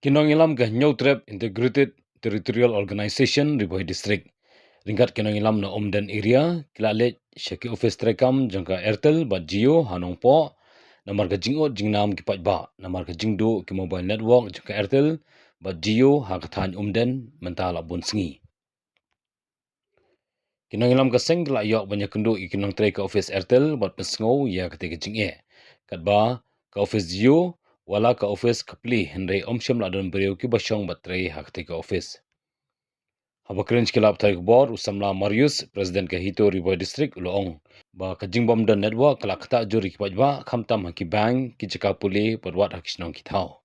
Kinongilam ke Nyautrep Integrated Territorial Organization Riboy District. Ringkat kinongilam na Omden area, kilalet syaki office trekam jangka Airtel bat Jio hanong po, namar ke jingot jingnam kipat ba, namar ke jingdu ki mobile network jangka Airtel bat Jio hakatan Omden mentala bun sengi. Kinongilam ke seng kelak yok banyak kendu ikinong tre ke office Airtel bat pesngau ya ketika jingye. Kat ba ke office Jio wala ke office kapli hendai omsyam ladon beriau ki basyong batrai hak ke office. Habakrin kilap tarik bor usamla Marius Presiden ke Hito Riboy District uloong ba kajing bom dan network kelak kata juri ki pajba khamtam haki bank ki jaka puli perwat hak sinong kitau.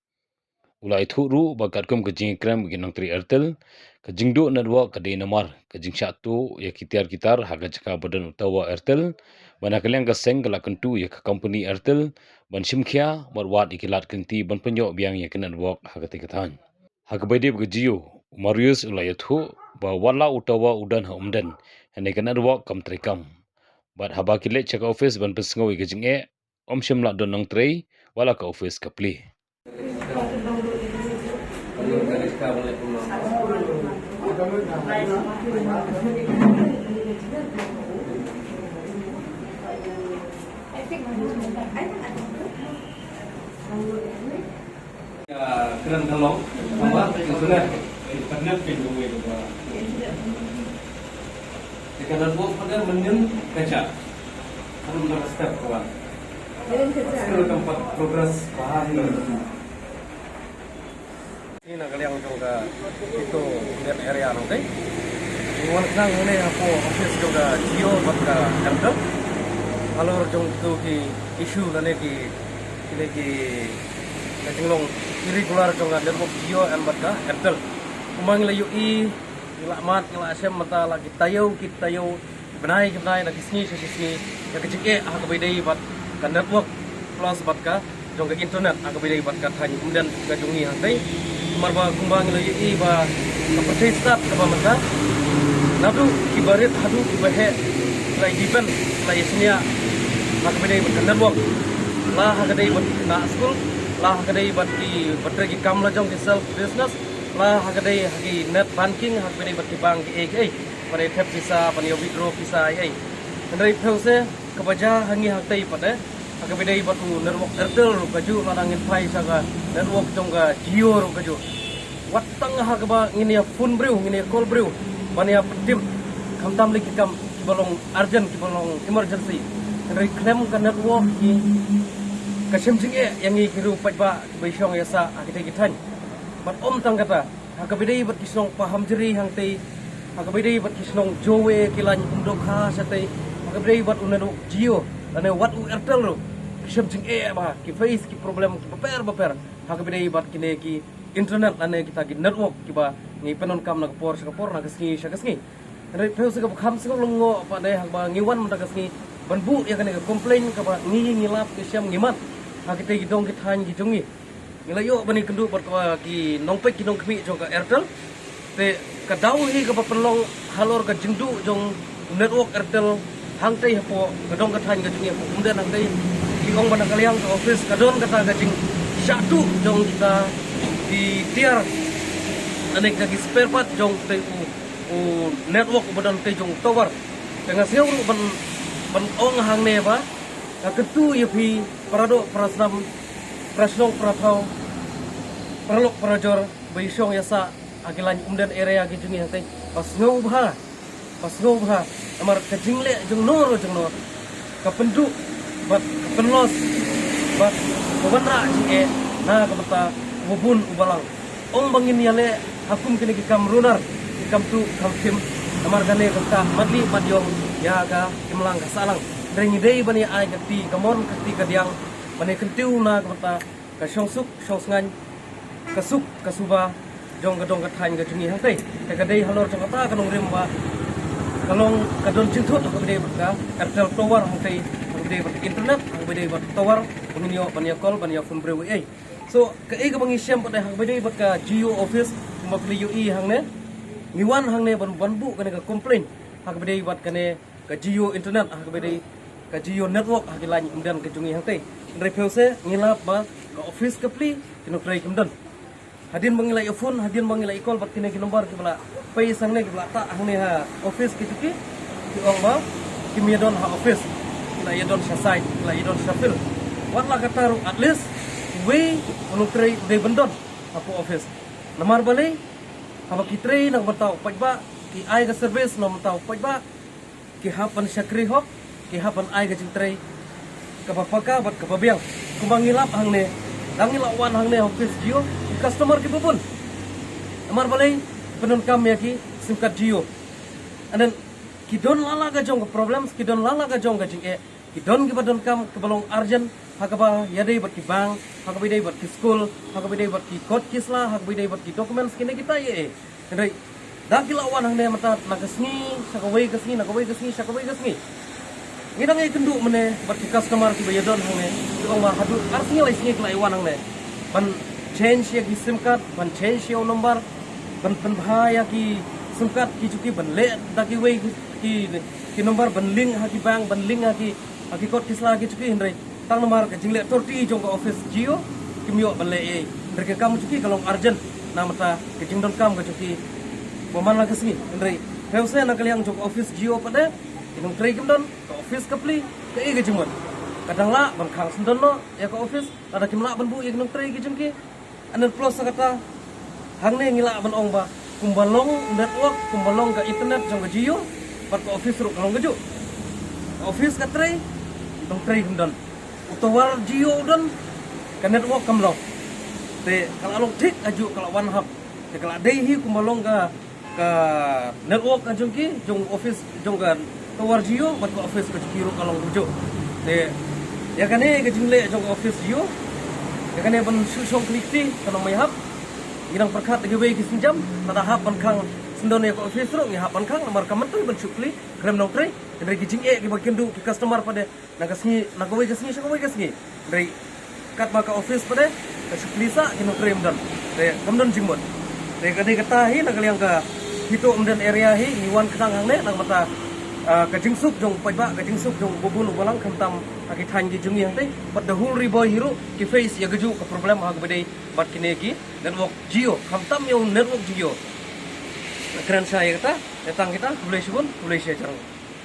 Ulai thu ru ba katkum kajing krem ginong tri Airtel kajing du network kadai namar kajing syatu ya kitar hak jaka badan utawa Airtel bana kaliang ka seng kelak kentu ya ka company Airtel ban simkhia barwat ikilat kenti ban penyo biang ya ke network hak tikatan. Hak baidi bgjiu Marius ulai thu ba wala utawa udan ha umden hene ke network kam trekam. Bat haba kilet chaka office ban pesngau ikajing omsyam la don nong trei wala ka office kapli. Keren kalong, sama yang sudah pernah pinjau itu pak. Jika buat pada menyen kaca, harus berstep kawan. Skill tempat progres paham itu. Ini nak kalian juga itu lihat area nanti. Iwan nang ini apa office juga Jio bakal Airtel. Kalau jong itu ki isu nane ki ini ki kacinglong irregular jong network Jio bakal Airtel. Kumang layu i mat ngila asem mata lagi tayo benai nak kisni ya kecike aku bedai bat kan network plus bat ka jong ke internet aku bedai bat ka tanya kemudian ka jongi hantai marba kumbang layu i ba seperti start ka mata nadu kibarit hadu kibahe lai dipen lai isnia aku bedai bat kan network lah kadai bat na school lah kadai bat ki batragi kam la jong ki self business lah hakadai hagi net banking hakadai bat bank ki pada tap visa panio withdraw visa ndai phause kabaja hangi haktai pada hakadai batu network Airtel ru kaju ladangin pai saga network jongga Jio ru kaju watang hakaba ngini phone brew ngini call brew mania tim kamtam liki kam kibalong urgent kibalong emergency ndai claim ka network ki kasim jinge yang ngi kiru pajba baisong yasa hakadai kitan bat om tang kata hakabidai bat kisnong paham jeri hang tei hakabidai bat kisnong jowe kilan umdok ha satei hakabidai bat unano Jio ane wat u Airtel ro kisam jing ba ki face ki problem ki baper hakabidai bat kine ki internet ane kita ki network ki ba ngi penon kam na kapor na kasngi syakasngi ane pheuse ka kham sing longo pa dai hak ba ngiwan mata kasngi banbu ya kane complain ka ba ngi ngilap ki syam ngimat hakite ki dong ki than ki jongi Ngelayo bani kendu berkwa ki nongpek ki nongkmi jong ka Airtel te kadau hi ka pelong halor ka jingdu jong network Airtel hang tei hapo kadong ka than ka jing hapo kemudian hang tei ki ong bana kaliang ka office kadon kata ka jing syatu jong kita di tiar anek ka ki spare part jong tei u network badan tei jong tower tengah siau ban ong hang ne ba ka ketu yepi parado prasnam Prasnong Pratau Perlok Perajor Baisong Yasa Agilan Umdan area Gijungi Hantay Pas ngubha Amar kajingle Jung nor Kapendu Bat kapenlos Bat Kawanra Jinge Na kapata Wubun Ubalang Ong bangin yale Hakum kini kikam runar Kikam tu Kamkim Amar gane kata Madli Madyong Yaga Kimlang Kasalang Dari ngidei bani ay kati Kamon kati kadiang Mane kentiu na kata ka syongsuk syongsngan kasuk kasuba jong gadong kathan ga jungi hangtai ka kadai halor jong kata kanong rimba kalong kadon jintut ka bidai ka Airtel tower hangtai bidai bat internet hang bidai bat tower penginyo bania call bania phone brew so ka ka mangisyam pada hang bidai bat ka Jio office mapli ui hangne ngiwan hangne ban banbu kane ka complain hang bidai bat kane ka Jio internet hang bidai ka Jio network hagilan umdan ke jungi hangtai Dari pause ngilap ba ka office kapli kinokrai kumdan hadin mangilai phone hadin mangilai call bat kini ki nomor ki bala pai sangne ki bala ta hangne ha office ki tuki ki ong ba ki miadon ha office la yadon sasai la yadon safil wala kataru at least we unutrai de bendon apo office namar balai haba ki trai nang batau pajba ki ai ga service nom tau pajba ki hapan syakri hop ki hapan ai ga cintrai kapapaka bat kapabiang kumangilap hangne dangilap wan hangne office Jio customer ki pun amar balai penun kam ya ki sim card Jio and then ki don lala ga jong problems ki don lala ga jong ga jing ki don ki badon kam ke balong arjen hakaba yadai bat ki bank hakaba dai bat ki school hakaba dai bat ki court kisla hakaba dai bat ki documents kini kita ye ndai dakila wan hangne mata nagasni sakawai gasni sakawai ngidang ay kendu mene bat ki customer ki bayadon hangne ki ong ma hadu arsinya lai singi klai wan hangne ban change ya ki sim card ban change ya number ban bahaya ki sim card ki chuki ban le daki wei ki number ban link ha ki bank ban link ha ki code kisla ki chuki hindrai tang nomor ka jingle torti jong ka office Jio ki mio ban le e ndre kam chuki kalong urgent na mata ki jingdon kam ka chuki boman la kasmi hindrai heusa na kaliang jong office Jio pada inong tray kimdon ka office kapli ka ige jimot kadang la ban khang sendon no ya ka office ada kimla ban bu inong tray ki jengki anan plus kata hangne ngila ban ong ba kumbalong network kumbalong ka internet jong ka Jio pat ka office ru kalong gaju office ka tray inong tray kimdon utawar Jio don ka network kamlo te kalau along tik aju kalau one hub te kalau dei hi kumbalong ka network ka jongki jong office jong ka tawar Jio bat ka office ka kiro kalong bujo te ya kane ka jingle jong office Jio ya kane ban susong klikti kana may hap irang perkat lagi wei ki sinjam tada hap ban kang sendon ya ka office ro ngi hap ban kang namar kaman tu ban sukli krem no tray dari ki jing ki bakin du ki customer pada nagasni nagawai gasni sakawai gasni dari kat ba ka office pada ka sukli sa ki no krem dan te kamdon jingmon te kade kata hi nagaliang ka hito umdan area hi niwan kadang hangne nang mata ka jingsuk jong pajba ka jingsuk jong bubun ubalang kamtam aki than gi jungi hang dei but the whole riboy hero ki face ya gaju ka problem ha gabedai bat kine ki network Jio kamtam yo network Jio keren saya kata datang kita boleh subun boleh saya jarang